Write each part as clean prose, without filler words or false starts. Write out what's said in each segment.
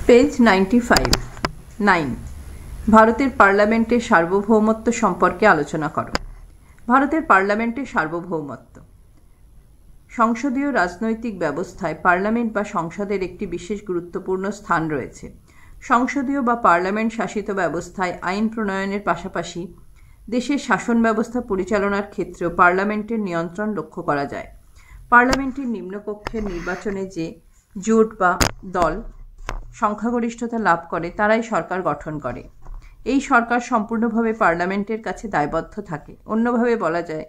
Page 95 ভারতের পার্লামেন্টের সার্বভৌমত্ব সম্পর্কে আলোচনা করো। ভারতের পার্লামেন্টের সার্বভৌমত্ব। সংসদীয় রাজনৈতিক ব্যবস্থায় পার্লামেন্ট বা সংসদের একটি বিশেষ গুরুত্বপূর্ণ স্থান রয়েছে। সংসদীয় বা পার্লামেন্ট শাসিত ব্যবস্থায় আইন প্রণয়নের পাশাপাশি দেশের শাসন ব্যবস্থা পরিচালনার ক্ষেত্রেও পার্লামেন্টের নিয়ন্ত্রণ লক্ষ্য করা যায়। পার্লামেন্টের নিম্নকক্ষের নির্বাচনে যে জোট বা দল সংখ্যাগরিষ্ঠতা লাভ করে তারাই সরকার গঠন করে। এই সরকার সম্পূর্ণভাবে পার্লামেন্টের কাছে দায়বদ্ধ থাকে। অন্যভাবে বলা যায়,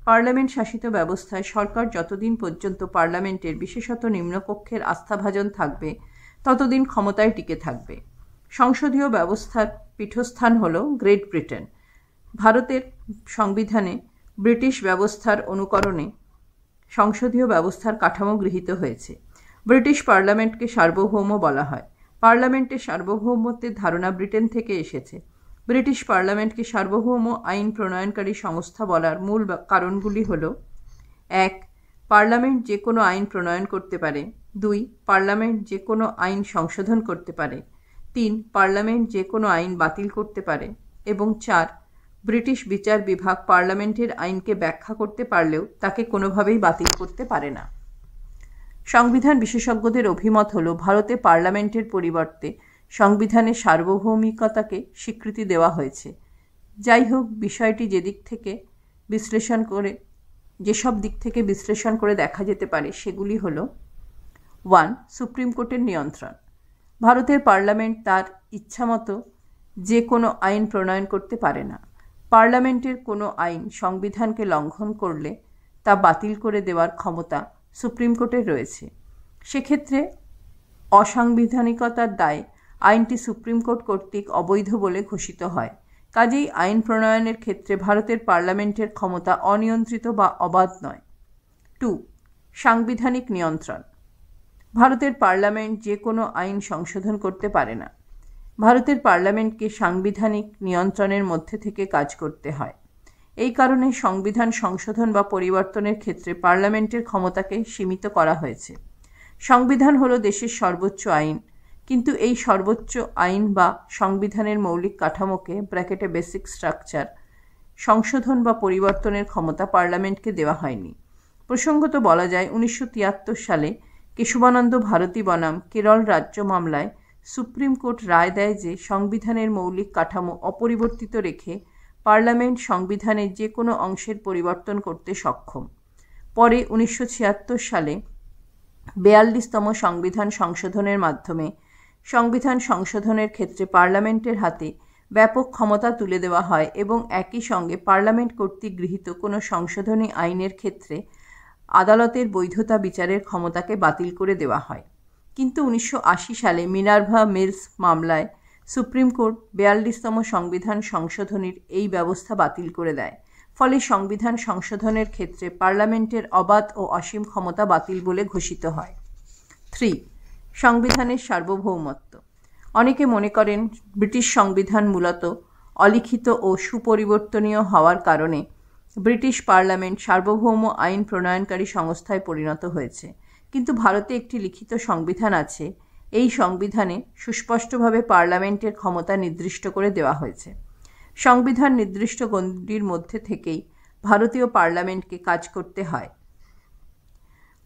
পার্লামেন্ট শাসিত ব্যবস্থায় সরকার যতদিন পর্যন্ত পার্লামেন্টের বিশেষত নিম্নকক্ষের আস্থাভাজন থাকবে ততদিন ক্ষমতায় টিকে থাকবে। সংসদীয় ব্যবস্থার পীঠস্থান হল গ্রেট ব্রিটেন। ভারতের সংবিধানে ব্রিটিশ ব্যবস্থার অনুকরণে সংসদীয় ব্যবস্থার কাঠামো গৃহীত হয়েছে। ব্রিটিশ পার্লামেন্টকে সার্বভৌম বলা হয়। পার্লামেন্টের সার্বভৌমত্বের ধারণা ব্রিটেন থেকে এসেছে। ব্রিটিশ পার্লামেন্টকে সার্বভৌম আইন প্রণয়নকারী সংস্থা বলার মূল কারণগুলি হল: 1. পার্লামেন্ট যে কোনো আইন প্রণয়ন করতে পারে। 2. পার্লামেন্ট যে কোনো আইন সংশোধন করতে পারে। 3. পার্লামেন্ট যে কোনো আইন বাতিল করতে পারে। এবং 4. ব্রিটিশ বিচার বিভাগ পার্লামেন্টের আইনকে ব্যাখ্যা করতে পারলেও তাকে কোনোভাবেই বাতিল করতে পারে না। সংবিধান বিশেষজ্ঞদের অভিমত হল, ভারতে পার্লামেন্টের পরিবর্তে সংবিধানের সার্বভৌমিকতাকে স্বীকৃতি দেওয়া হয়েছে। যাই হোক, বিষয়টি যেসব দিক থেকে বিশ্লেষণ করে দেখা যেতে পারে সেগুলি হল: 1. সুপ্রিম কোর্টের নিয়ন্ত্রণ। ভারতের পার্লামেন্ট তার ইচ্ছামতো যে কোনো আইন প্রণয়ন করতে পারে না। পার্লামেন্টের কোনো আইন সংবিধানকে লঙ্ঘন করলে তা বাতিল করে দেওয়ার ক্ষমতা সুপ্রিম কোর্টের রয়েছে। সেক্ষেত্রে অসাংবিধানিকতার দায়ে আইনটি সুপ্রিম কোর্ট কর্তৃক অবৈধ বলে ঘোষিত হয়। কাজেই আইন প্রণয়নের ক্ষেত্রে ভারতের পার্লামেন্টের ক্ষমতা অনিয়ন্ত্রিত বা অবাধ নয়। 2. সাংবিধানিক নিয়ন্ত্রণ। ভারতের পার্লামেন্ট যে কোনো আইন সংশোধন করতে পারে না। ভারতের পার্লামেন্টকে সাংবিধানিক নিয়ন্ত্রণের মধ্যে থেকে কাজ করতে হয়। এই কারণে সংবিধান সংশোধন বা পরিবর্তনের ক্ষেত্রে পার্লামেন্টের ক্ষমতাকে সীমিত করা হয়েছে। সংবিধান হলো দেশের সর্বোচ্চ আইন, কিন্তু এই সর্বোচ্চ আইন বা সংবিধানের মৌলিক কাঠামোকে বেসিক স্ট্রাকচার সংশোধন বা পরিবর্তনের ক্ষমতা পার্লামেন্টকে দেওয়া হয়নি। প্রসঙ্গত বলা যায়, 1973 সালে কেশবানন্দ ভারতী বনাম কেরল রাজ্য মামলায় সুপ্রিম কোর্ট রায় দেয় যে সংবিধানের মৌলিক কাঠামো অপরিবর্তিত রেখে পার্লামেন্ট সংবিধানের যে কোনো অংশের পরিবর্তন করতে সক্ষম। পরে 1976 সালে 42তম সংবিধান সংশোধনের মাধ্যমে সংবিধান সংশোধনের ক্ষেত্রে পার্লামেন্টের হাতে ব্যাপক ক্ষমতা তুলে দেওয়া হয় এবং একই সঙ্গে পার্লামেন্ট কর্তৃক গৃহীত কোনো সংশোধনী আইনের ক্ষেত্রে আদালতের বৈধতা বিচারের ক্ষমতাকে বাতিল করে দেওয়া হয়। কিন্তু 1980 সালে মিনার্ভা মিলস মামলায় সুপ্রিম কোর্ট 42তম সংবিধান সংশোধনীর এই ব্যবস্থা বাতিল করে দেয়। ফলে সংবিধান সংশোধনের ক্ষেত্রে পার্লামেন্টের অবাধ ও অসীম ক্ষমতা বাতিল বলে ঘোষিত হয়। 3. সংবিধানের সার্বভৌমত্ব। অনেকে মনে করেন ব্রিটিশ সংবিধান মূলত অলিখিত ও সুপরিবর্তনীয় হওয়ার কারণে ব্রিটিশ পার্লামেন্ট সার্বভৌম আইন প্রণয়নকারী সংস্থায় পরিণত হয়েছে। কিন্তু ভারতে একটি লিখিত সংবিধান আছে। এই সংবিধানে সুস্পষ্টভাবে পার্লামেন্টের ক্ষমতা নির্দিষ্ট করে দেওয়া হয়েছে। সংবিধান নির্দিষ্ট গণ্ডির মধ্যে থেকেই ভারতীয় পার্লামেন্টকে কাজ করতে হয়।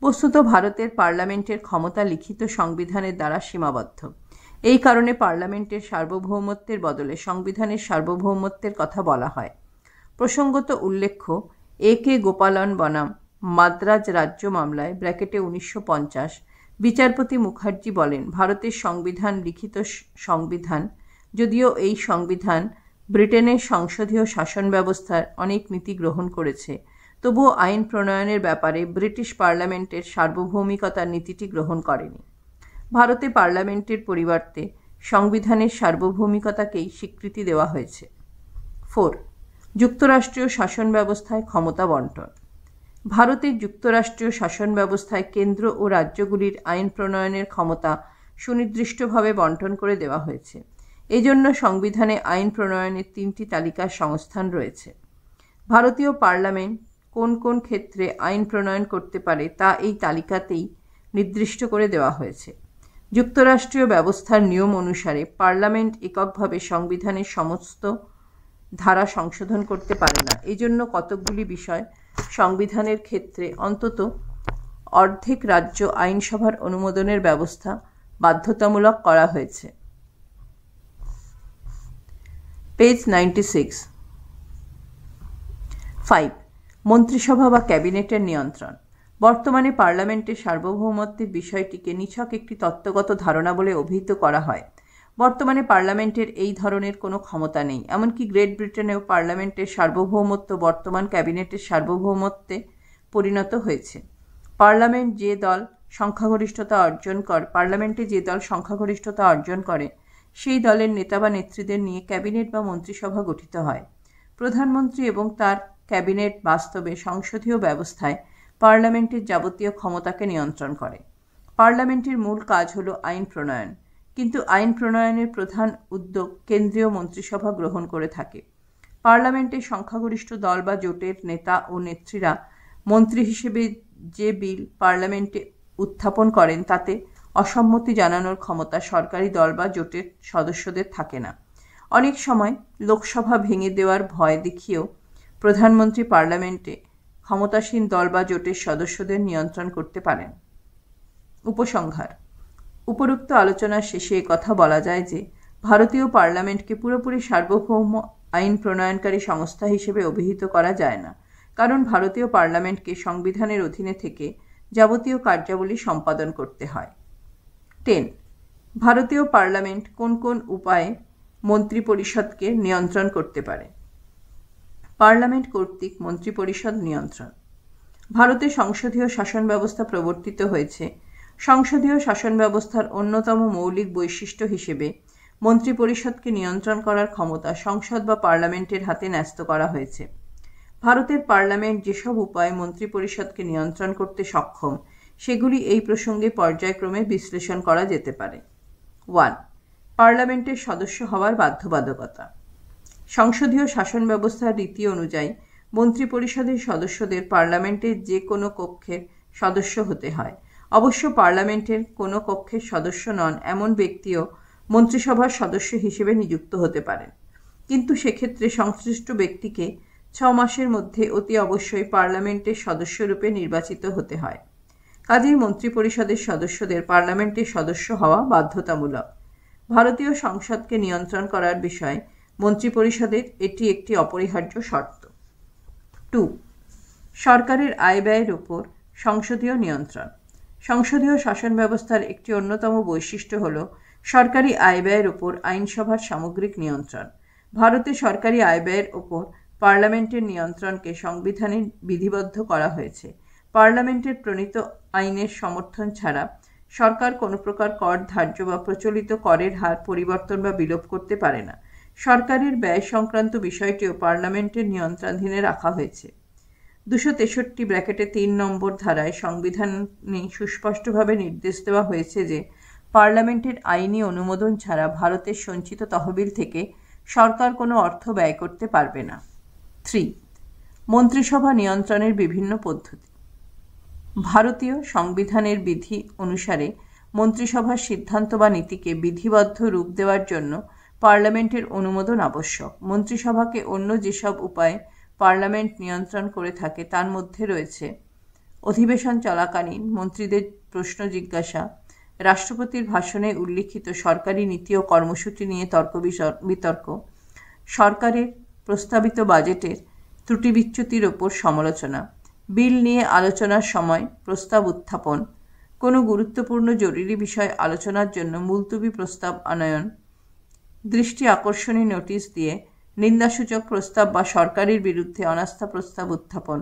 বস্তুত ভারতের পার্লামেন্টের ক্ষমতা লিখিত সংবিধানের দ্বারা সীমাবদ্ধ। এই কারণে পার্লামেন্টের সার্বভৌমত্বের বদলে সংবিধানের সার্বভৌমত্বের কথা বলা হয়। প্রসঙ্গত উল্লেখ্য, A.K. গোপালন বনাম মাদ্রাজ রাজ্য মামলায় 1950 বিচারপতি মুখার্জি বলেন, ভারতের সংবিধান লিখিত সংবিধান, যদিও এই সংবিধান ব্রিটেনের সংসদীয় শাসন ব্যবস্থার অনেক নীতি গ্রহণ করেছে, তবুও আইন প্রণয়নের ব্যাপারে ব্রিটিশ পার্লামেন্টের সার্বভৌমিকতার নীতিটি গ্রহণ করেনি। ভারতে পার্লামেন্টের পরিবর্তে সংবিধানের সার্বভৌমিকতাকেই স্বীকৃতি দেওয়া হয়েছে। 4. যুক্তরাষ্ট্রীয় শাসন ব্যবস্থায় ক্ষমতা বণ্টন। ভারতের যুক্তরাষ্ট্রীয় শাসন ব্যবস্থায় কেন্দ্র ও রাজ্যগুলির আইন প্রণয়নের ক্ষমতা সুনির্দিষ্টভাবে বণ্টন করে দেওয়া হয়েছে। এজন্য সংবিধানে আইন প্রণয়নের 3টি তালিকার সংস্থান রয়েছে। ভারতীয় পার্লামেন্ট কোন কোন ক্ষেত্রে আইন প্রণয়ন করতে পারে তা এই তালিকাতেই নির্দিষ্ট করে দেওয়া হয়েছে। যুক্তরাষ্ট্রীয় ব্যবস্থার নিয়ম অনুসারে পার্লামেন্ট এককভাবে সংবিধানের সমস্ত ধারা সংশোধন করতে পারে না। এজন্য কতকগুলি বিষয় সংবিধানের ক্ষেত্রে অন্তত অর্ধেক রাজ্য আইনসভার অনুমোদনের ব্যবস্থা বাধ্যতামূলক করা হয়েছে। পেজ 96। 5. মন্ত্রিসভা বা ক্যাবিনেটের নিয়ন্ত্রণ। বর্তমানে পার্লামেন্টের সার্বভৌমত্বের বিষয়টিকে নিছক একটি তত্ত্বগত ধারণা বলে অভিহিত করা হয়। বর্তমানে পার্লামেন্টের এই ধরনের কোনো ক্ষমতা নেই। এমনকি গ্রেট ব্রিটেনেও পার্লামেন্টের সার্বভৌমত্ব বর্তমান ক্যাবিনেটের সার্বভৌমত্বে পরিণত হয়েছে। পার্লামেন্টে যে দল সংখ্যাগরিষ্ঠতা অর্জন করে সেই দলের নেতা বা নেত্রীদের নিয়ে ক্যাবিনেট বা মন্ত্রিসভা গঠিত হয়। প্রধানমন্ত্রী এবং তার ক্যাবিনেট বাস্তবে সংসদীয় ব্যবস্থায় পার্লামেন্টের যাবতীয় ক্ষমতাকে নিয়ন্ত্রণ করে। পার্লামেন্টের মূল কাজ হল আইন প্রণয়ন, কিন্তু আইন প্রণয়নের প্রধান উদ্যোগ কেন্দ্রীয় মন্ত্রিসভা গ্রহণ করে থাকে। পার্লামেন্টের সংখ্যাগরিষ্ঠ দল বা জোটের নেতা ও নেত্রীরা মন্ত্রী হিসেবে যে বিল পার্লামেন্টে উত্থাপন করেন তাতে অসম্মতি জানানোর ক্ষমতা সরকারি দল বা জোটের সদস্যদের থাকে না। অনেক সময় লোকসভা ভেঙে দেওয়ার ভয় দেখিয়েও প্রধানমন্ত্রী পার্লামেন্টে ক্ষমতাসীন দল বা জোটের সদস্যদের নিয়ন্ত্রণ করতে পারেন। উপসংহার। উপরোক্ত আলোচনার শেষে কথা বলা যায় যে ভারতীয় পার্লামেন্টকে পুরোপুরি সার্বভৌম আইন প্রণয়নকারী সংস্থা হিসেবে অভিহিত করা যায় না, কারণ ভারতীয় পার্লামেন্টকে সংবিধানের অধীনে থেকে যাবতীয় কার্যাবলী সম্পাদন করতে হয়। 10. ভারতীয় পার্লামেন্ট কোন কোন উপায়ে মন্ত্রিপরিষদকে নিয়ন্ত্রণ করতে পারে? পার্লামেন্ট কর্তৃক মন্ত্রিপরিষদ নিয়ন্ত্রণ। ভারতে সংসদীয় শাসন ব্যবস্থা প্রবর্তিত হয়েছে। সংসদীয় শাসন ব্যবস্থার অন্যতম মৌলিক বৈশিষ্ট্য হিসেবে মন্ত্রিপরিষদকে নিয়ন্ত্রণ করার ক্ষমতা সংসদ বা পার্লামেন্টের হাতে ন্যস্ত করা হয়েছে। ভারতের পার্লামেন্ট যেসব উপায়ে মন্ত্রিপরিষদকে নিয়ন্ত্রণ করতে সক্ষম সেগুলি এই প্রসঙ্গে পর্যায়ক্রমে বিশ্লেষণ করা যেতে পারে। 1. পার্লামেন্টের সদস্য হওয়ার বাধ্যবাধকতা। সংসদীয় শাসন ব্যবস্থার রীতি অনুযায়ী মন্ত্রিপরিষদের সদস্যদের পার্লামেন্টের যে কোনো কক্ষের সদস্য হতে হয়। অবশ্য পার্লামেন্টের কোনো কক্ষের সদস্য নন এমন ব্যক্তিও মন্ত্রিসভার সদস্য হিসেবে নিযুক্ত হতে পারেন, কিন্তু সেক্ষেত্রে সংশ্লিষ্ট ব্যক্তিকে 6 মাসের মধ্যে অতি অবশ্যই পার্লামেন্টের সদস্যরূপে নির্বাচিত হতে হয়। কাজেই মন্ত্রিপরিষদের সদস্যদের পার্লামেন্টের সদস্য হওয়া বাধ্যতামূলক। ভারতীয় সংসদকে নিয়ন্ত্রণ করার বিষয়ে মন্ত্রিপরিষদের এটি একটি অপরিহার্য শর্ত। 2. সরকারের আয় ব্যয়ের উপর সংসদীয় নিয়ন্ত্রণ। সংসদীয় শাসন ব্যবস্থার একটি অন্যতম বৈশিষ্ট্য হল সরকারি আয় ব্যয়ের উপর আইনসভার সামগ্রিক নিয়ন্ত্রণ। ভারতে সরকারি আয় ব্যয়ের উপর পার্লামেন্টের নিয়ন্ত্রণকে সংবিধানে বিধিবদ্ধ করা হয়েছে। পার্লামেন্টের প্রণীত আইনের সমর্থন ছাড়া সরকার কোনো প্রকার কর ধার্য বা প্রচলিত করের হার পরিবর্তন বা বিলোপ করতে পারে না। সরকারের ব্যয় সংক্রান্ত বিষয়টিও পার্লামেন্টের নিয়ন্ত্রণাধীনে রাখা হয়েছে। 263(3 নম্বর ধারায় সংবিধানে সুস্পষ্টভাবে নির্দেশ দেওয়া হয়েছে যে পার্লামেন্টের আইনি অনুমোদন ছাড়া ভারতের সঞ্চিত তহবিল থেকে সরকার কোনো অর্থ ব্যয় করতে পারবে না। 3. মন্ত্রিসভা নিয়ন্ত্রণের বিভিন্ন পদ্ধতি। ভারতীয় সংবিধানের বিধি অনুসারে মন্ত্রিসভার সিদ্ধান্ত বা নীতিকে বিধিবদ্ধ রূপ দেওয়ার জন্য পার্লামেন্টের অনুমোদন আবশ্যক। মন্ত্রিসভাকে অন্য যেসব উপায়ে পার্লামেন্ট নিয়ন্ত্রণ করে থাকে তার মধ্যে রয়েছে অধিবেশন চলাকালীন মন্ত্রীদের প্রশ্ন জিজ্ঞাসা, রাষ্ট্রপতির ভাষণে উল্লিখিত সরকারি নীতি ও কর্মসূচি নিয়ে তর্ক বিতর্ক, সরকারের প্রস্তাবিত বাজেটের ত্রুটি বিচ্যুতির ওপর সমালোচনা, বিল নিয়ে আলোচনার সময় প্রস্তাব উত্থাপন, কোনো গুরুত্বপূর্ণ জরুরি বিষয় আলোচনার জন্য মুলতবি প্রস্তাব আনয়ন, দৃষ্টি আকর্ষণী নোটিশ দিয়ে নিন্দাসূচক প্রস্তাব বা সরকারের বিরুদ্ধে অনাস্থা প্রস্তাব উত্থাপন।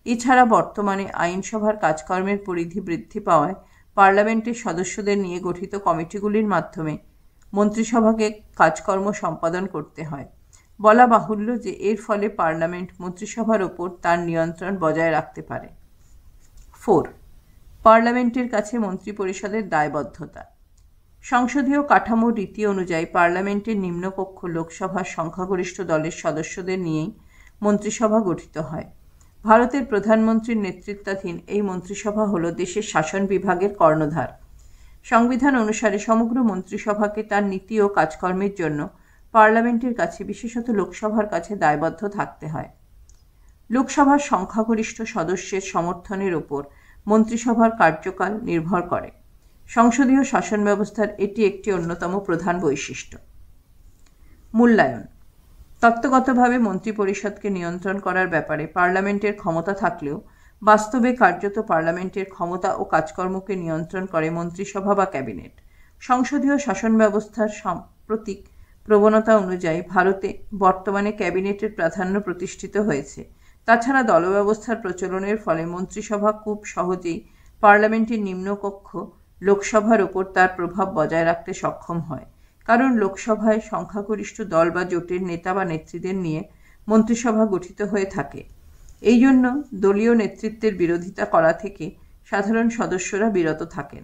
এছাড়া বর্তমানে আইনসভার কাজকর্মের পরিধি বৃদ্ধি পাওয়ায় পার্লামেন্টের সদস্যদের নিয়ে গঠিত কমিটিগুলির মাধ্যমে মন্ত্রিসভাকে কাজকর্ম সম্পাদন করতে হয়। বলা বাহুল্য যে এর ফলে পার্লামেন্ট মন্ত্রিসভার ওপর তার নিয়ন্ত্রণ বজায় রাখতে পারে। 4. পার্লামেন্টের কাছে মন্ত্রিপরিষদের দায়বদ্ধতা। সংসদীয় কাঠামোর রীতি অনুযায়ী পার্লামেন্টের নিম্নকক্ষ লোকসভার সংখ্যাগরিষ্ঠ দলের সদস্যদের নিয়েই মন্ত্রিসভা গঠিত হয়। ভারতের প্রধানমন্ত্রীর নেতৃত্বাধীন এই মন্ত্রিসভা হল দেশের শাসন বিভাগের কর্ণধার। সংবিধান অনুসারে সমগ্র মন্ত্রিসভাকে তার নীতি ও কাজকর্মের জন্য পার্লামেন্টের কাছে, বিশেষত লোকসভার কাছে দায়বদ্ধ থাকতে হয়। লোকসভার সংখ্যাগরিষ্ঠ সদস্যের সমর্থনের ওপর মন্ত্রিসভার কার্যকাল নির্ভর করে। সংসদীয় শাসন ব্যবস্থার এটি একটি অন্যতম প্রধান বৈশিষ্ট্য। মূল্যায়ন। তত্ত্বগতভাবে মন্ত্রিপরিষদকে নিয়ন্ত্রণ করার ব্যাপারে পার্লামেন্টের ক্ষমতা থাকলেও বাস্তবে কার্যত পার্লামেন্টের ক্ষমতা ও কাজকর্মকে নিয়ন্ত্রণ করে মন্ত্রিসভা বা ক্যাবিনেট। সংসদীয় শাসন ব্যবস্থার সাম্প্রতিক প্রবণতা অনুযায়ী ভারতে বর্তমানে ক্যাবিনেটের প্রাধান্য প্রতিষ্ঠিত হয়েছে। তাছাড়া দলব্যবস্থার প্রচলনের ফলে মন্ত্রিসভা খুব সহজেই পার্লামেন্টের নিম্নকক্ষ লোকসভার ওপর তার প্রভাব বজায় রাখতে সক্ষম হয়, কারণ লোকসভায় সংখ্যাগরিষ্ঠ দল বা জোটের নেতা বা নেত্রীদের নিয়ে মন্ত্রিসভা গঠিত হয়ে থাকে। এই জন্য দলীয় নেতৃত্বের বিরোধিতা করা থেকে সাধারণ সদস্যরা বিরত থাকেন।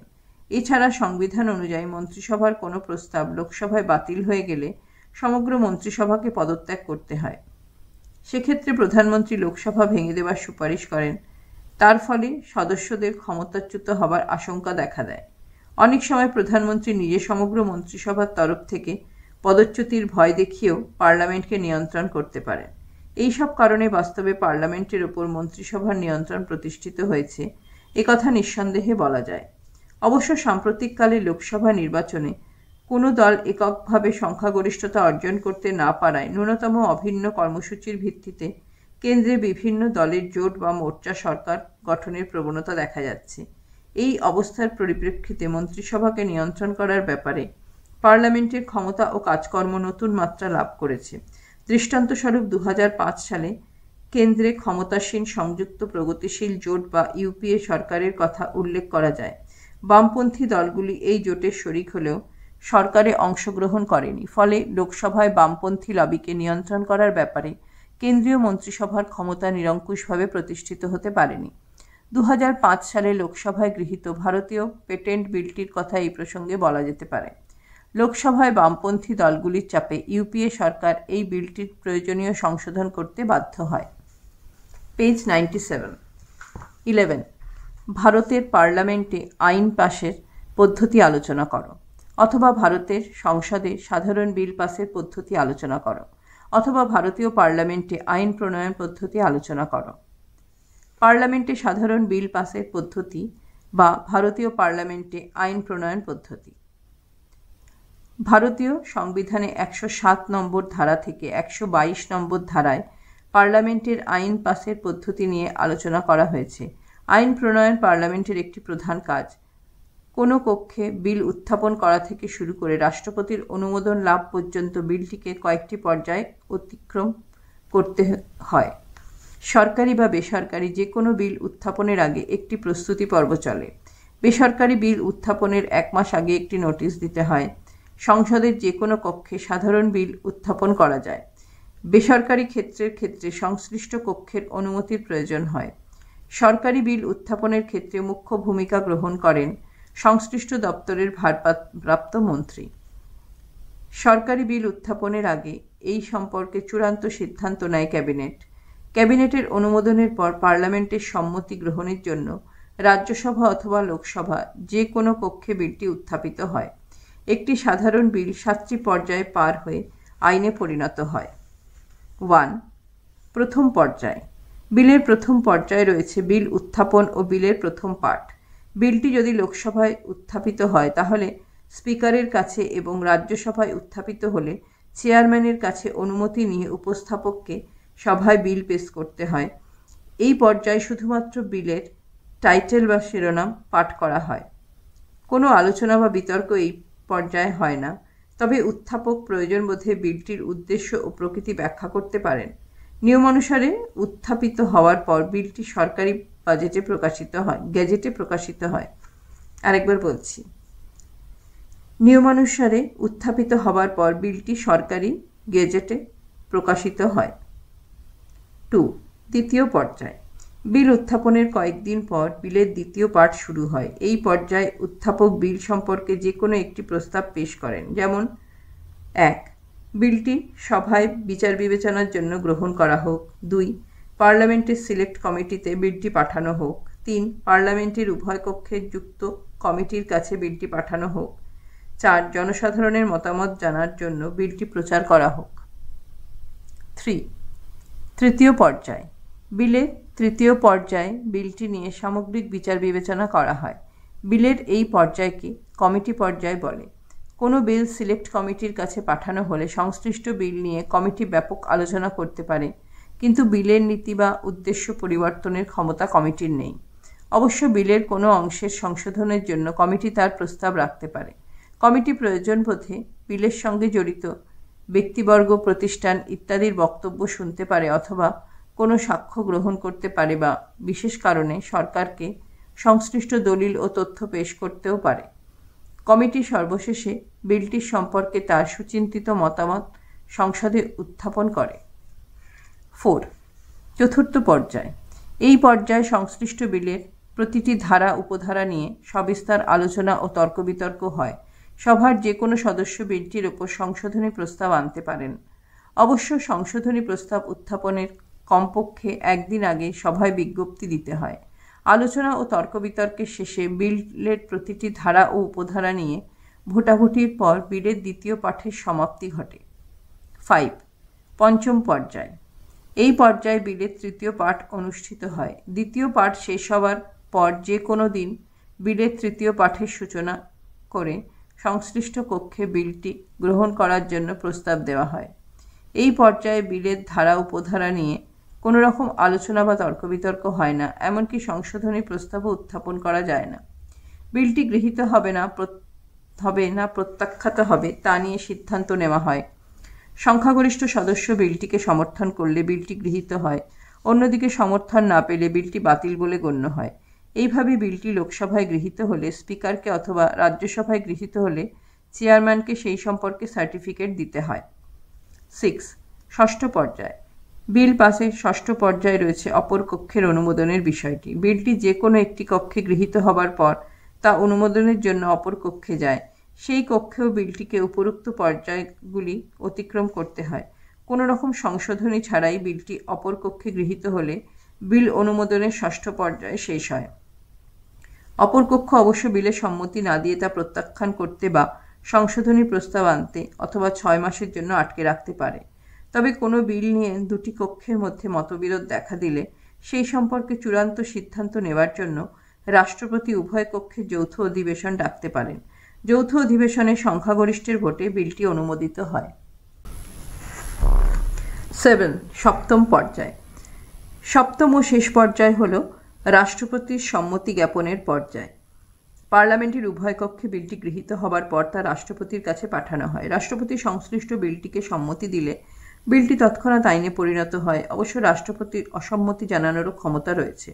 এছাড়া সংবিধান অনুযায়ী মন্ত্রিসভার কোনো প্রস্তাব লোকসভায় বাতিল হয়ে গেলে সমগ্র মন্ত্রিসভাকে পদত্যাগ করতে হয়। সেক্ষেত্রে প্রধানমন্ত্রী লোকসভা ভেঙে দেওয়ার সুপারিশ করেন। তার ফলে সদস্যদের ক্ষমতাচ্যুত হবার আশঙ্কা দেখা দেয়। অনেক সময় প্রধানমন্ত্রী নিজে সমগ্র মন্ত্রিসভার তরফ থেকে পদচ্যুতির ভয় দেখিয়েও পার্লামেন্টকে নিয়ন্ত্রণ করতে পারেন। এই সব কারণে বাস্তবে পার্লামেন্টের ওপর মন্ত্রিসভার নিয়ন্ত্রণ প্রতিষ্ঠিত হয়েছে, একথা নিঃসন্দেহে বলা যায়। অবশ্য সাম্প্রতিককালে লোকসভা নির্বাচনে কোনো দল এককভাবে সংখ্যাগরিষ্ঠতা অর্জন করতে না পারায় ন্যূনতম অভিন্ন কর্মসূচির ভিত্তিতে কেন্দ্রে বিভিন্ন দলের জোট বা মোর্চা সরকার গঠনের প্রবণতা দেখা যাচ্ছে। এই অবস্থার পরিপ্রেক্ষিতে মন্ত্রিসভাকে নিয়ন্ত্রণ করার ব্যাপারে পার্লামেন্টের ক্ষমতা ও কাজকর্ম নতুন মাত্রা লাভ করেছে। দৃষ্টান্তস্বরূপ 2005 সালে কেন্দ্রে ক্ষমতাসীন সংযুক্ত প্রগতিশীল জোট বা ইউপিএ সরকারের কথা উল্লেখ করা যায়। বামপন্থী দলগুলি এই জোটের শরিক হলেও সরকারে অংশগ্রহণ করেনি, ফলে লোকসভায় বামপন্থী লবিকে নিয়ন্ত্রণ করার ব্যাপারে কেন্দ্রীয় মন্ত্রিসভার ক্ষমতা নিরঙ্কুশভাবে প্রতিষ্ঠিত হতে পারেনি। 2005 সালে লোকসভায় গৃহীত ভারতীয় পেটেন্ট বিলটির কথা এই প্রসঙ্গে বলা যেতে পারে। লোকসভায় বামপন্থী দলগুলির চাপে ইউপিএ সরকার এই বিলটির প্রয়োজনীয় সংশোধন করতে বাধ্য হয়। পেজ 97। 11. ভারতের পার্লামেন্টে আইন পাশের পদ্ধতি আলোচনা করো, অথবা ভারতের সংসদে সাধারণ বিল পাসের পদ্ধতি আলোচনা করো, অথবা ভারতীয় পার্লামেন্টে আইন প্রণয়ন পদ্ধতি আলোচনা করো। পার্লামেন্টে সাধারণ বিল পাসের পদ্ধতি বা ভারতীয় পার্লামেন্টে আইন প্রণয়ন পদ্ধতি। ভারতীয় সংবিধানে 107 নম্বর ধারা থেকে 122 নম্বর ধারায় পার্লামেন্টের আইন পাসের পদ্ধতি নিয়ে আলোচনা করা হয়েছে। আইন প্রণয়ন পার্লামেন্টের একটি প্রধান কাজ। কোনো কক্ষে বিল উত্থাপন করা থেকে শুরু করে রাষ্ট্রপতির অনুমোদন লাভ পর্যন্ত বিলটিকে কয়েকটি পর্যায়ে অতিক্রম করতে হয়। সরকারি বা বেসরকারি যে কোনো বিল উত্থাপনের আগে একটি প্রস্তুতি পর্ব চলে। বেসরকারি বিল উত্থাপনের 1 মাস আগে একটি নোটিশ দিতে হয়। সংসদের যে কোনো কক্ষে সাধারণ বিল উত্থাপন করা যায়। বেসরকারি ক্ষেত্রে সংশ্লিষ্ট কক্ষের অনুমতির প্রয়োজন হয়। সরকারি বিল উত্থাপনের ক্ষেত্রে মুখ্য ভূমিকা গ্রহণ করেন সংশ্লিষ্ট দপ্তরের ভারপ্রাপ্ত মন্ত্রী। সরকারি বিল উত্থাপনের আগে এই সম্পর্কে চূড়ান্ত সিদ্ধান্ত নেয় ক্যাবিনেট। ক্যাবিনেটের অনুমোদনের পর পার্লামেন্টের সম্মতি গ্রহণের জন্য রাজ্যসভা অথবা লোকসভা যে কোনো কক্ষে বিলটি উত্থাপিত হয়। একটি সাধারণ বিল 7টি পর্যায়ে পার হয়ে আইনে পরিণত হয়। 1. প্রথম পর্যায়। বিলের প্রথম পর্যায়ে রয়েছে বিল উত্থাপন ও বিলের প্রথম পাঠ। বিলটি যদি লোকসভায় উত্থাপিত হয় তাহলে স্পিকারের কাছে এবং রাজ্যসভায় উত্থাপিত হলে চেয়ারম্যানের কাছে অনুমতি নিয়ে উপস্থাপককে সভায় বিল পেশ করতে হয়। এই পর্যায়ে শুধুমাত্র বিলের টাইটেল বা শিরোনাম পাঠ করা হয়। কোনো আলোচনা বা বিতর্ক এই পর্যায়ে হয় না, তবে উত্থাপক প্রয়োজন বোধে বিলটির উদ্দেশ্য ও প্রকৃতি ব্যাখ্যা করতে পারেন। নিয়ম অনুসারে উত্থাপিত হওয়ার পর বিলটি সরকারি গেজেটে প্রকাশিত হয়। আরেকবার বলছি, নিয়মানুসারে উত্থাপিত হবার পর বিলটি সরকারি গেজেটে প্রকাশিত হয়। 2. দ্বিতীয় পর্যায়। বিল উত্থাপনের কয়েকদিন পর বিলের দ্বিতীয় পাঠ শুরু হয়। এই পর্যায়ে উত্থাপক বিল সম্পর্কে যে কোনো একটি প্রস্তাব পেশ করেন, যেমন 1. বিলটি সভায় বিচার বিবেচনার জন্য গ্রহণ করা হোক। 2. পার্লামেন্টের সিলেক্ট কমিটিতে বিলটি পাঠানো হোক। 3. পার্লামেন্টের উভয় কক্ষের যুক্ত কমিটির কাছে বিলটি পাঠানো হোক। 4. জনসাধারণের মতামত জানার জন্য বিলটি প্রচার করা হোক। 3. তৃতীয় পর্যায়। বিলের তৃতীয় পর্যায়ে বিলটি নিয়ে সামগ্রিক বিচার বিবেচনা করা হয়। বিলের এই পর্যায়কে কমিটি পর্যায় বলে। কোনো বিল সিলেক্ট কমিটির কাছে পাঠানো হলে সংশ্লিষ্ট বিল নিয়ে কমিটি ব্যাপক আলোচনা করতে পারে, কিন্তু বিলের নীতি বা উদ্দেশ্য পরিবর্তনের ক্ষমতা কমিটির নেই। অবশ্য বিলের কোনো অংশের সংশোধনের জন্য কমিটি তার প্রস্তাব রাখতে পারে। কমিটি প্রয়োজন বোধে বিলের সঙ্গে জড়িত ব্যক্তিবর্গ, প্রতিষ্ঠান ইত্যাদির বক্তব্য শুনতে পারে অথবা কোনো সাক্ষ্য গ্রহণ করতে পারে বা বিশেষ কারণে সরকারকে সংশ্লিষ্ট দলিল ও তথ্য পেশ করতেও পারে। কমিটি সর্বশেষে বিলটির সম্পর্কে তার সুচিন্তিত মতামত সংসদে উত্থাপন করে। 4. চতুর্থ পর্যায়। এই পর্যায়ে সংশ্লিষ্ট বিলের প্রতিটি ধারা উপধারা নিয়ে সবিস্তার আলোচনা ও তর্ক বিতর্ক হয়। সভার যে কোনো সদস্য বিলটির ওপর সংশোধনী প্রস্তাব আনতে পারেন। অবশ্য সংশোধনী প্রস্তাব উত্থাপনের কমপক্ষে একদিন আগে সভায় বিজ্ঞপ্তি দিতে হয়। আলোচনা ও তর্ক বিতর্কের শেষে বিলের প্রতিটি ধারা ও উপধারা নিয়ে ভোটাভুটির পর বিলের দ্বিতীয় পাঠের সমাপ্তি ঘটে। 5. পঞ্চম পর্যায়। এই পর্যায়ে বিলের তৃতীয় পাঠ অনুষ্ঠিত হয়। দ্বিতীয় পাঠ শেষ হওয়ার পর যে কোনো দিন বিলের তৃতীয় পাঠের সূচনা করে সংশ্লিষ্ট কক্ষে বিলটি গ্রহণ করার জন্য প্রস্তাব দেওয়া হয়। এই পর্যায়ে বিলের ধারা উপধারা নিয়ে কোনো রকম আলোচনা বা তর্ক বিতর্ক হয় না, এমনকি সংশোধনী প্রস্তাবও উত্থাপন করা যায় না। বিলটি গৃহীত হবে না প্রত্যাখ্যাত হবে তা নিয়ে সিদ্ধান্ত নেওয়া হয়। সংখ্যাগরিষ্ঠ সদস্য বিলটিকে সমর্থন করলে বিলটি গৃহীত হয়, অন্যদিকে সমর্থন না পেলে বিলটি বাতিল বলে গণ্য হয়। এইভাবে বিলটি লোকসভায় গৃহীত হলে স্পিকারকে অথবা রাজ্যসভায় গৃহীত হলে চেয়ারম্যানকে সেই সম্পর্কে সার্টিফিকেট দিতে হয়। 6. ষষ্ঠ পর্যায়। বিল পাসের ষষ্ঠ পর্যায়ে রয়েছে অপর কক্ষের অনুমোদনের বিষয়টি। বিলটি যে কোনো একটি কক্ষে গৃহীত হবার পর তা অনুমোদনের জন্য অপর কক্ষে যায়। সেই কক্ষেও বিলটিকে উপরোক্ত পর্যায়গুলি অতিক্রম করতে হয়। কোনো রকম সংশোধনী ছাড়াই বিলটি অপর কক্ষে গৃহীত হলে বিল অনুমোদনের ষষ্ঠ পর্যায়ে শেষ হয়। অপর কক্ষ অবশ্য বিলে সম্মতি না দিয়ে তা প্রত্যাখ্যান করতে বা সংশোধনী প্রস্তাব আনতে অথবা 6 মাসের জন্য আটকে রাখতে পারে। তবে কোনো বিল নিয়ে দুটি কক্ষের মধ্যে মতবিরোধ দেখা দিলে সেই সম্পর্কে চূড়ান্ত সিদ্ধান্ত নেওয়ার জন্য রাষ্ট্রপতি উভয় কক্ষের যৌথ অধিবেশন ডাকতে পারেন। যৌথ অধিবেশনে সংখ্যাগরিষ্ঠের ভোটে বিলটি অনুমোদিত হয়। 7. সপ্তম পর্যায়। সপ্তম ও শেষ পর্যায় হল রাষ্ট্রপতির সম্মতি জ্ঞাপনের পর্যায়। পার্লামেন্টের উভয় কক্ষে বিলটি গৃহীত হবার পর তা রাষ্ট্রপতির কাছে পাঠানো হয়। রাষ্ট্রপতি সংশ্লিষ্ট বিলটিকে সম্মতি দিলে বিলটি তৎক্ষণাৎ আইনে পরিণত হয়। অবশ্য রাষ্ট্রপতির অসম্মতি জানানোরও ক্ষমতা রয়েছে।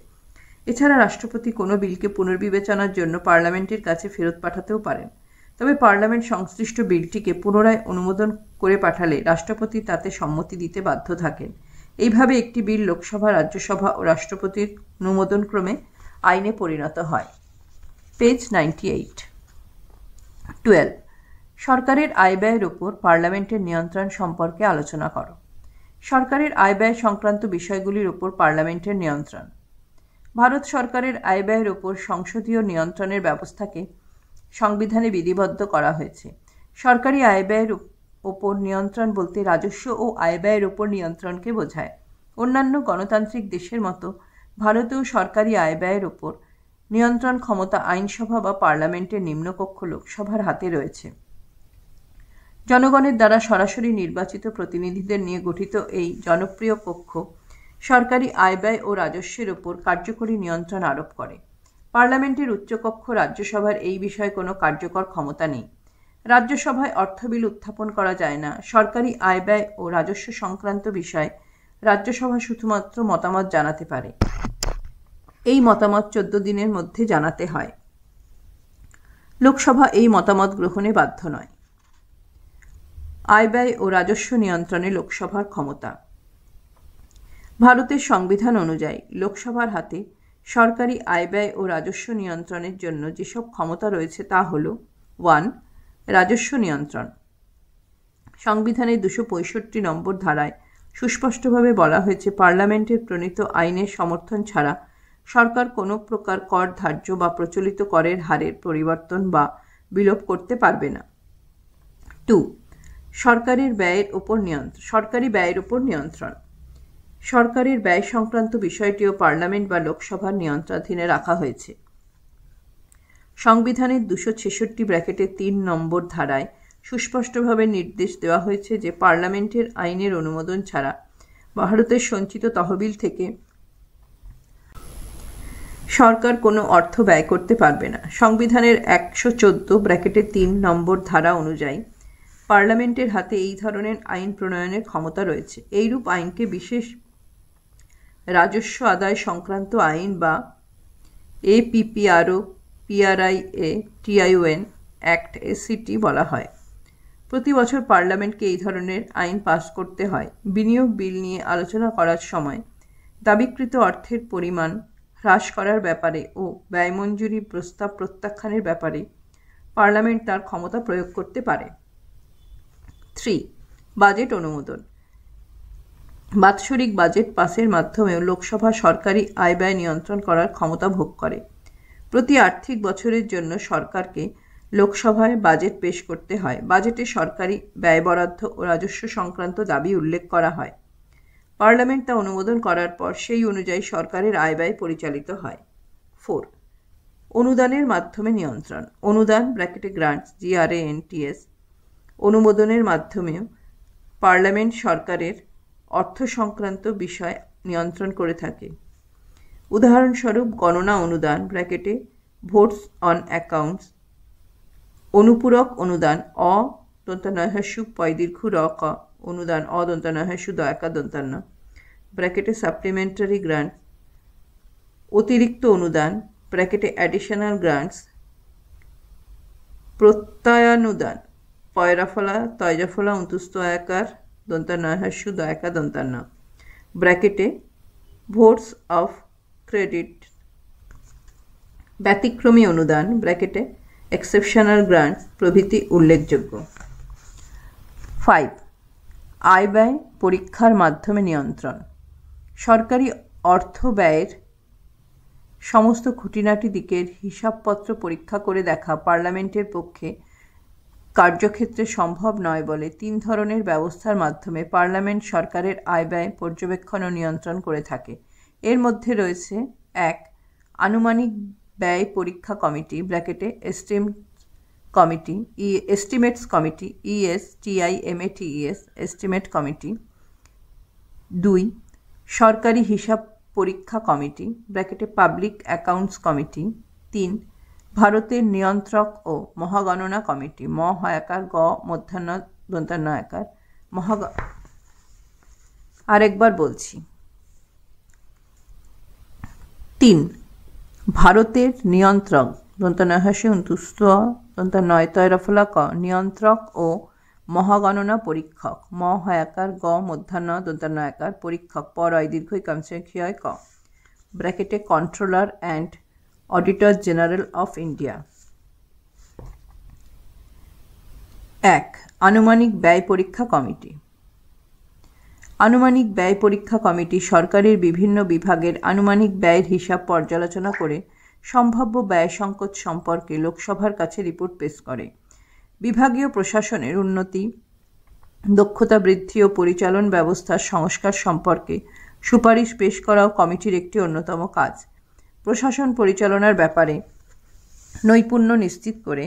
এছাড়া রাষ্ট্রপতি কোনো বিলকে পুনর্বিবেচনার জন্য পার্লামেন্টের কাছে ফেরত পাঠাতেও পারেন। তবে পার্লামেন্ট সংশ্লিষ্ট বিলটিকে পুনরায় অনুমোদন করে পাঠালে রাষ্ট্রপতি তাতে সম্মতি দিতে বাধ্য থাকেন। এইভাবে একটি বিল লোকসভা, রাজ্যসভা ও রাষ্ট্রপতির অনুমোদনক্রমে আইনে পরিণত হয়। পেজ 98। 12. সরকারের আয় ব্যয়ের ওপর পার্লামেন্টের নিয়ন্ত্রণ সম্পর্কে আলোচনা করো। সরকারের আয় ব্যয় সংক্রান্ত বিষয়গুলির ওপর পার্লামেন্টের নিয়ন্ত্রণ। ভারত সরকারের আয় ব্যয়ের ওপর সংসদীয় নিয়ন্ত্রণের ব্যবস্থাকে সংবিধানে বিধিবদ্ধ করা হয়েছে। সরকারি আয় ব্যয়ের ওপর নিয়ন্ত্রণ বলতে রাজস্ব ও আয় ব্যয়ের ওপর নিয়ন্ত্রণকে বোঝায়। অন্যান্য গণতান্ত্রিক দেশের মতো ভারতেও সরকারি আয় ব্যয়ের ওপর নিয়ন্ত্রণ ক্ষমতা আইনসভা বা পার্লামেন্টের নিম্নকক্ষ লোকসভার হাতে রয়েছে। জনগণের দ্বারা সরাসরি নির্বাচিত প্রতিনিধিদের নিয়ে গঠিত এই জনপ্রিয় কক্ষ সরকারি আয় ব্যয় ও রাজস্বের ওপর কার্যকরী নিয়ন্ত্রণ আরোপ করে। পার্লামেন্টের উচ্চকক্ষ রাজ্যসভার এই বিষয়ে কোনো কার্যকর ক্ষমতা নেই। রাজ্যসভায় অর্থ বিল উত্থাপন করা যায় না। সরকারি আয় ব্যয় ও রাজস্ব সংক্রান্ত বিষয়ে রাজ্যসভা শুধুমাত্র মতামত জানাতে পারে। এই মতামত 14 দিনের মধ্যে জানাতে হয়। লোকসভা এই মতামত গ্রহণে বাধ্য নয়। আয় ব্যয় ও রাজস্ব নিয়ন্ত্রণে লোকসভার ক্ষমতা। ভারতের সংবিধান অনুযায়ী লোকসভার হাতে সরকারি আয় ব্যয় ও রাজস্ব নিয়ন্ত্রণের জন্য যেসব ক্ষমতা রয়েছে তা হল: 1. রাজস্ব নিয়ন্ত্রণ। সংবিধানের 265 নম্বর ধারায় সুস্পষ্টভাবে বলা হয়েছে, পার্লামেন্টের প্রণীত আইনের সমর্থন ছাড়া সরকার কোনো প্রকার কর ধার্য বা প্রচলিত করের হারের পরিবর্তন বা বিলোপ করতে পারবে না। 2. সরকারি ব্যয়ের উপর নিয়ন্ত্রণ। সরকারের ব্যয় সংক্রান্ত বিষয়টিও পার্লামেন্ট বা লোকসভার নিয়ন্ত্রণাধীনে রাখা হয়েছে। সংবিধানের 266(3) নম্বর ধারায় সুস্পষ্টভাবে নির্দেশ দেওয়া হয়েছে যে পার্লামেন্টের আইনের অনুমোদন ছাড়া ভারতের সঞ্চিত তহবিল থেকে সরকার কোনো অর্থ ব্যয় করতে পারবে না। সংবিধানের 114(3) নম্বর ধারা অনুযায়ী পার্লামেন্টের হাতে এই ধরনের আইন প্রণয়নের ক্ষমতা রয়েছে। এইরূপ আইনকে বিশেষ রাজস্ব আদায় সংক্রান্ত আইন বা APPRO/PRIA/TION অ্যাক্ট (ACT) বলা হয়। প্রতি বছর পার্লামেন্টকে এই ধরনের আইন পাস করতে হয়। বিনিয়োগ বিল নিয়ে আলোচনা করার সময় দাবিকৃত অর্থের পরিমাণ হ্রাস করার ব্যাপারে ও ব্যয় মঞ্জুরি প্রস্তাব প্রত্যাখ্যানের ব্যাপারে পার্লামেন্ট তার ক্ষমতা প্রয়োগ করতে পারে। 3. বাজেট অনুমোদন। বাৎসরিক বাজেট পাসের মাধ্যমেও লোকসভা সরকারি আয় ব্যয় নিয়ন্ত্রণ করার ক্ষমতা ভোগ করে। প্রতি আর্থিক বছরের জন্য সরকারকে লোকসভায় বাজেট পেশ করতে হয়। বাজেটে সরকারি ব্যয় বরাদ্দ ও রাজস্ব সংক্রান্ত দাবি উল্লেখ করা হয়। পার্লামেন্ট তা অনুমোদন করার পর সেই অনুযায়ী সরকারের আয় ব্যয় পরিচালিত হয়। 4. অনুদানের মাধ্যমে নিয়ন্ত্রণ। অনুদান (গ্রান্টস) GRANTS অনুমোদনের মাধ্যমেও পার্লামেন্ট সরকারের অর্থ সংক্রান্ত বিষয় নিয়ন্ত্রণ করে থাকে। উদাহরণস্বরূপ গণনা অনুদান (ভোটস অন অ্যাকাউন্টস), অনুপূরক অনুদান অনুদান সাপ্লিমেন্টারি গ্রান্ট, অতিরিক্ত অনুদান অ্যাডিশনাল গ্রান্টস, প্রত্যয়ানুদান পয়রাফলা তৈজফলা ভোটস অফ ক্রেডিট, ব্যতিক্রমী অনুদান এক্সেপশনাল গ্রান্ট প্রভৃতি উল্লেখযোগ্য। 5. আয় ব্যয় পরীক্ষার মাধ্যমে নিয়ন্ত্রণ। সরকারি অর্থ ব্যয়ের সমস্ত খুঁটিনাটি দিকের হিসাবপত্র পরীক্ষা করে দেখা পার্লামেন্টের পক্ষে কার্যক্ষেত্রে সম্ভব নয় বলে 3 ধরনের ব্যবস্থার মাধ্যমে পার্লামেন্ট সরকারের আয় ব্যয় পর্যবেক্ষণ ও নিয়ন্ত্রণ করে থাকে। এর মধ্যে রয়েছে 1. আনুমানিক ব্যয় পরীক্ষা committee estimates committee ESTIMATES estimate committee. 2. সরকারি হিসাব পরীক্ষা কমিটি পাবলিক অ্যাকাউন্টস কমিটি। 3. ভারতের নিয়ন্ত্রক ও মহাগণনা কমিটি আরেকবার বলছি। 3. ভারতের নিয়ন্ত্রক নিয়ন্ত্রক ও মহাগণনা পরীক্ষক পরীক্ষক controller and auditor general of India. 1. আনুমানিক ব্যয় পরীক্ষা কমিটি। আনুমানিক ব্যয় পরীক্ষা কমিটি সরকারের বিভিন্ন বিভাগের আনুমানিক ব্যয়ের হিসাব পর্যালোচনা করে সম্ভাব্য ব্যয় সংকট সম্পর্কে লোকসভার কাছে রিপোর্ট পেশ করে। বিভাগীয় প্রশাসনের উন্নতি, দক্ষতা বৃদ্ধি ও পরিচালন ব্যবস্থার সংস্কার সম্পর্কে সুপারিশ পেশ করাও কমিটির একটি অন্যতম কাজ। প্রশাসন পরিচালনার ব্যাপারে নৈপুণ্য নিশ্চিত করে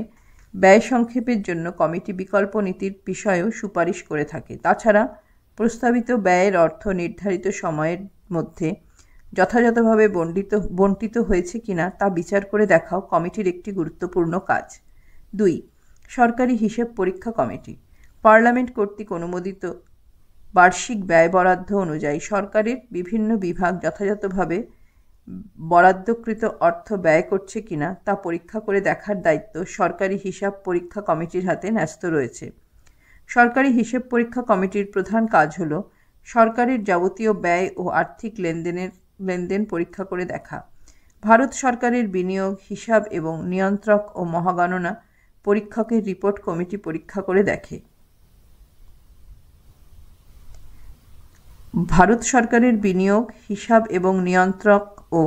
ব্যয় সংক্ষেপের জন্য কমিটি বিকল্প নীতির বিষয়েও সুপারিশ করে থাকে। তাছাড়া প্রস্তাবিত ব্যয়ের অর্থ নির্ধারিত সময়ের মধ্যে যথাযথভাবে বণ্টিত হয়েছে কিনা তা বিচার করে দেখাও কমিটির একটি গুরুত্বপূর্ণ কাজ। 2. সরকারি হিসেব পরীক্ষা কমিটি। পার্লামেন্ট কর্তৃক অনুমোদিত বার্ষিক ব্যয় বরাদ্দ অনুযায়ী সরকারের বিভিন্ন বিভাগ যথাযথভাবে বরাদ্দকৃত অর্থ ব্যয় করছে কিনা তা পরীক্ষা করে দেখার দায়িত্ব সরকারি হিসাব পরীক্ষা কমিটির হাতে ন্যস্ত রয়েছে। সরকারি হিসেব পরীক্ষা কমিটির প্রধান কাজ হল সরকারের যাবতীয় ব্যয় ও আর্থিক লেনদেন পরীক্ষা করে দেখা। ভারত সরকারের বিনিয়োগ, হিসাব এবং নিয়ন্ত্রক ও মহাগণনা পরীক্ষকের রিপোর্ট কমিটি পরীক্ষা করে দেখে। ভারত সরকারের বিনিয়োগ, হিসাব এবং নিয়ন্ত্রক ও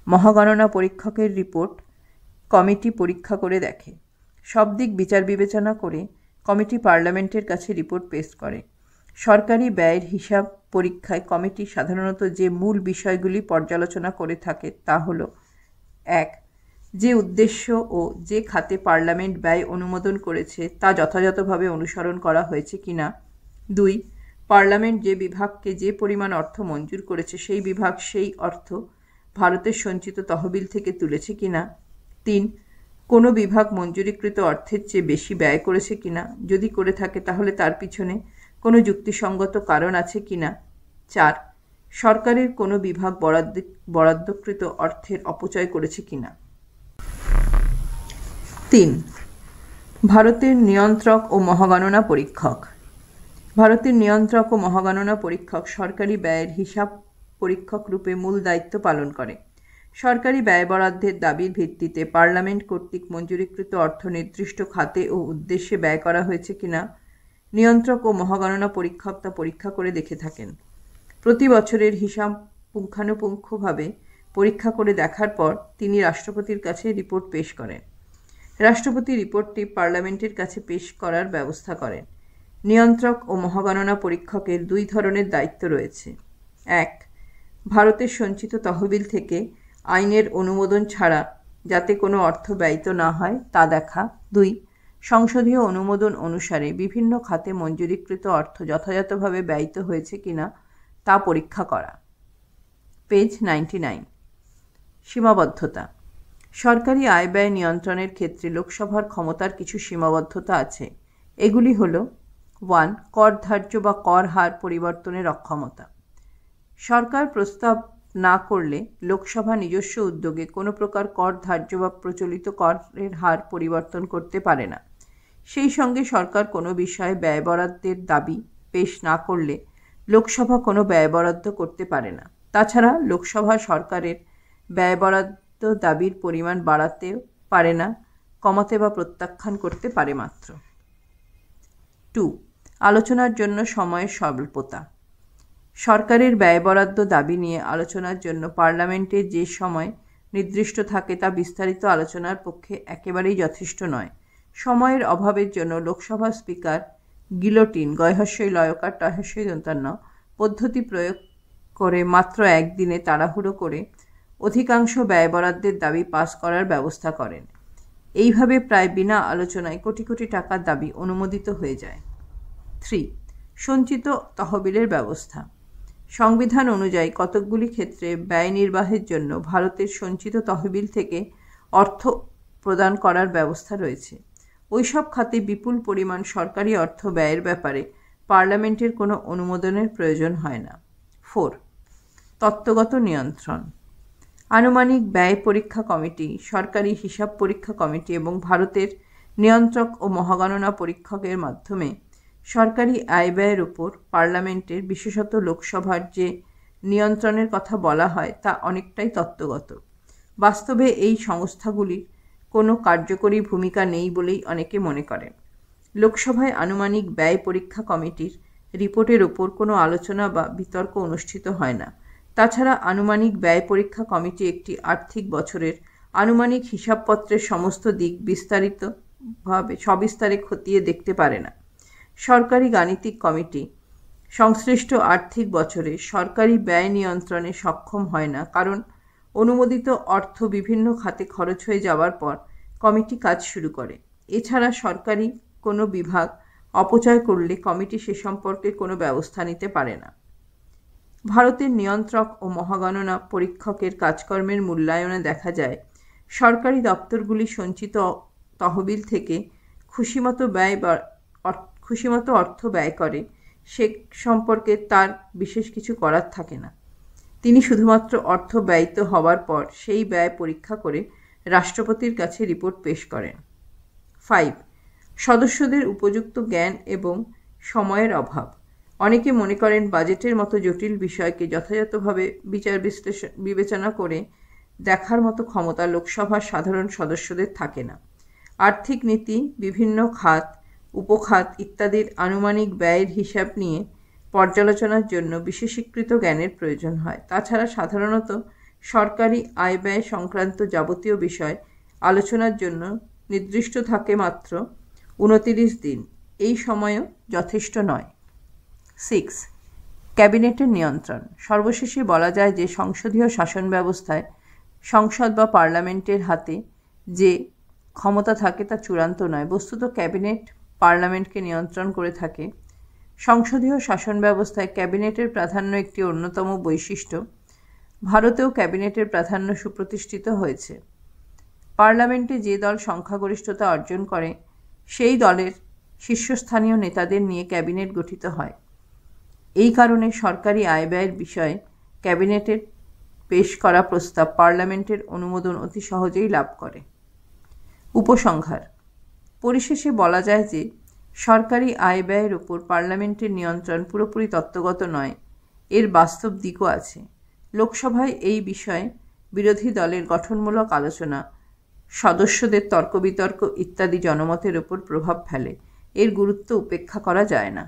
মহাগণনা পরীক্ষকের রিপোর্ট কমিটি পরীক্ষা করে দেখে। সব দিক বিচার বিবেচনা করে কমিটি পার্লামেন্টের কাছে রিপোর্ট পেশ করে। সরকারি ব্যয়ের হিসাব পরীক্ষায় কমিটি সাধারণত যে মূল বিষয়গুলি পর্যালোচনা করে থাকে তা হল: 1. যে উদ্দেশ্য ও যে খাতে পার্লামেন্ট ব্যয় অনুমোদন করেছে তা যথাযথভাবে অনুসরণ করা হয়েছে কিনা। 2. পার্লামেন্ট যে বিভাগকে যে পরিমাণ অর্থ মঞ্জুর করেছে সেই বিভাগ সেই অর্থ ভারতের সঞ্চিত তহবিল থেকে তুলেছে কিনা। 3. কোনো বিভাগ মঞ্জুরিকৃত অর্থের চেয়ে বেশি ব্যয় করেছে কিনা, যদি করে থাকে তাহলে তার পিছনে কোনো যুক্তিসঙ্গত কারণ আছে কিনা। 4. সরকারের কোনো বিভাগ বরাদ্দকৃত অর্থের অপচয় করেছে কিনা। 3. ভারতের নিয়ন্ত্রক ও মহাগণনা পরীক্ষক। ভারতের নিয়ন্ত্রক ও মহাগণনা পরীক্ষক সরকারি ব্যয়ের হিসাব পরীক্ষক রূপে মূল দায়িত্ব পালন করে। সরকারি ব্যয় বরাদ্দের দাবির ভিত্তিতে পার্লামেন্ট কর্তৃক মঞ্জুরিকৃত অর্থ নির্দিষ্ট খাতে ও উদ্দেশ্যে ব্যয় করা হয়েছে কিনা নিয়ন্ত্রক ও মহাগণনা পরীক্ষক তা পরীক্ষা করে দেখে থাকেন। প্রতি বছরের হিসাব পুঙ্খানুপুঙ্খভাবে পরীক্ষা করে দেখার পর তিনি রাষ্ট্রপতির কাছে রিপোর্ট পেশ করেন। রাষ্ট্রপতি রিপোর্টটি পার্লামেন্টের কাছে পেশ করার ব্যবস্থা করেন। নিয়ন্ত্রক ও মহাগণনা পরীক্ষকের 2 ধরনের দায়িত্ব রয়েছে: 1. ভারতের সঞ্চিত তহবিল থেকে আইনের অনুমোদন ছাড়া যাতে কোনো অর্থ ব্যয়িত না হয় তা দেখা। 2. সংসদীয় অনুমোদন অনুসারে বিভিন্ন খাতে মঞ্জুরিকৃত অর্থ যথাযথভাবে ব্যয়িত হয়েছে কিনা তা পরীক্ষা করা। পেজ 99। সীমাবদ্ধতা। সরকারি আয় ব্যয় নিয়ন্ত্রণের ক্ষেত্রে লোকসভার ক্ষমতার কিছু সীমাবদ্ধতা আছে। এগুলি হল: 1. কর ধার্য বা কর হার পরিবর্তনের অক্ষমতা। সরকার প্রস্তাব না করলে লোকসভা নিজস্ব উদ্যোগে কোনো প্রকার কর ধার্য বা প্রচলিত করের হার পরিবর্তন করতে পারে না। সেই সঙ্গে সরকার কোনো বিষয়ে ব্যয় বরাদ্দের দাবি পেশ না করলে লোকসভা কোনো ব্যয় বরাদ্দ করতে পারে না। তাছাড়া লোকসভা সরকারের ব্যয় বরাদ্দ দাবির পরিমাণ বাড়াতেও পারে না, কমাতে বা প্রত্যাখ্যান করতে পারে মাত্র। 2. আলোচনার জন্য সময়ের স্বল্পতা। সরকারের ব্যয় বরাদ্দ দাবি নিয়ে আলোচনার জন্য পার্লামেন্টের যে সময় নির্দিষ্ট থাকে তা বিস্তারিত আলোচনার পক্ষে একেবারেই যথেষ্ট নয়। সময়ের অভাবের জন্য লোকসভা স্পিকার গিলোটিন পদ্ধতি প্রয়োগ করে মাত্র একদিনে তাড়াহুড়ো করে অধিকাংশ ব্যয় বরাদ্দের দাবি পাস করার ব্যবস্থা করেন। এইভাবে প্রায় বিনা আলোচনায় কোটি কোটি টাকার দাবি অনুমোদিত হয়ে যায়। 3. সঞ্চিত তহবিলের ব্যবস্থা। সংবিধান অনুযায়ী কতকগুলি ক্ষেত্রে ব্যয় নির্বাহের জন্য ভারতের সঞ্চিত তহবিল থেকে অর্থ প্রদান করার ব্যবস্থা রয়েছে। ওইসব খাতে বিপুল পরিমাণ সরকারি অর্থ ব্যয়ের ব্যাপারে পার্লামেন্টের কোনো অনুমোদনের প্রয়োজন হয় না। 4. তত্ত্বগত নিয়ন্ত্রণ। আনুমানিক ব্যয় পরীক্ষা কমিটি, সরকারি হিসাব পরীক্ষা কমিটি এবং ভারতের নিয়ন্ত্রক ও মহাগণনা পরীক্ষকের মাধ্যমে সরকারি আয় ব্যয়ের উপর পার্লামেন্টের, বিশেষত লোকসভার যে নিয়ন্ত্রণের কথা বলা হয় তা অনেকটাই তত্ত্বগত। বাস্তবে এই সংস্থাগুলির কোনো কার্যকরী ভূমিকা নেই বলেই অনেকে মনে করেন। লোকসভায় আনুমানিক ব্যয় পরীক্ষা কমিটির রিপোর্টের ওপর কোনো আলোচনা বা বিতর্ক অনুষ্ঠিত হয় না। তাছাড়া আনুমানিক ব্যয় পরীক্ষা কমিটি একটি আর্থিক বছরের আনুমানিক হিসাবপত্রের সমস্ত দিক সবিস্তারে খতিয়ে দেখতে পারে না। সরকারি গাণিতিক কমিটি সংশ্লিষ্ট আর্থিক বছরে সরকারি ব্যয় নিয়ন্ত্রণে সক্ষম হয় না, কারণ অনুমোদিত অর্থ বিভিন্ন খাতে খরচ হয়ে যাওয়ার পর কমিটি কাজ শুরু করে। এছাড়া সরকারি কোনো বিভাগ অপচয় করলে কমিটি সে সম্পর্কে কোনো ব্যবস্থা নিতে পারে না। ভারতের নিয়ন্ত্রক ও মহাগণনা পরীক্ষকের কাজকর্মের মূল্যায়নে দেখা যায়, সরকারি দপ্তরগুলি সঞ্চিত তহবিল থেকে খুশিমতো অর্থ ব্যয় করে, সে সম্পর্কে তার বিশেষ কিছু করার থাকে না। তিনি শুধুমাত্র অর্থ ব্যয়িত হওয়ার পর সেই ব্যয় পরীক্ষা করে রাষ্ট্রপতির কাছে রিপোর্ট পেশ করেন। 5. সদস্যদের উপযুক্ত জ্ঞান এবং সময়ের অভাব। অনেকে মনে করেন বাজেটের মতো জটিল বিষয়কে যথাযথভাবে বিবেচনা করে দেখার মতো ক্ষমতা লোকসভার সাধারণ সদস্যদের থাকে না। আর্থিক নীতি, বিভিন্ন খাত, উপখাত ইত্যাদির আনুমানিক ব্যয়ের হিসাব নিয়ে পর্যালোচনার জন্য বিশেষীকৃত জ্ঞানের প্রয়োজন হয়। তাছাড়া সাধারণত সরকারি আয় ব্যয় সংক্রান্ত যাবতীয় বিষয় আলোচনার জন্য নির্দিষ্ট থাকে মাত্র 29 দিন। এই সময়ও যথেষ্ট নয়। 6. ক্যাবিনেটের নিয়ন্ত্রণ। সর্বশেষে বলা যায় যে সংসদীয় শাসন ব্যবস্থায় সংসদ বা পার্লামেন্টের হাতে যে ক্ষমতা থাকে তা চূড়ান্ত নয়। বস্তুত ক্যাবিনেট পার্লামেন্টকে নিয়ন্ত্রণ করে থাকে। সংসদীয় শাসন ব্যবস্থায় ক্যাবিনেটের প্রাধান্য একটি অন্যতম বৈশিষ্ট্য। ভারতেও ক্যাবিনেটের প্রাধান্য সুপ্রতিষ্ঠিত হয়েছে। পার্লামেন্টে যে দল সংখ্যাগরিষ্ঠতা অর্জন করে সেই দলের শীর্ষস্থানীয় নেতাদের নিয়ে ক্যাবিনেট গঠিত হয়। এই কারণে সরকারি আয় ব্যয়ের বিষয়ে ক্যাবিনেটের পেশ করা প্রস্তাব পার্লামেন্টের অনুমোদন অতি সহজেই লাভ করে। উপসংহার। পরিশেষে বলা যায় যে সরকারি আয় ব্যয়ের উপর পার্লামেন্টের নিয়ন্ত্রণ পুরোপুরি তত্ত্বগত নয়, এর বাস্তব দিকও আছে। লোকসভায় এই বিষয়ে বিরোধী দলের গঠনমূলক আলোচনা, সদস্যদের তর্ক বিতর্ক ইত্যাদি জনমতের উপর প্রভাব ফেলে। এর গুরুত্ব উপেক্ষা করা যায় না।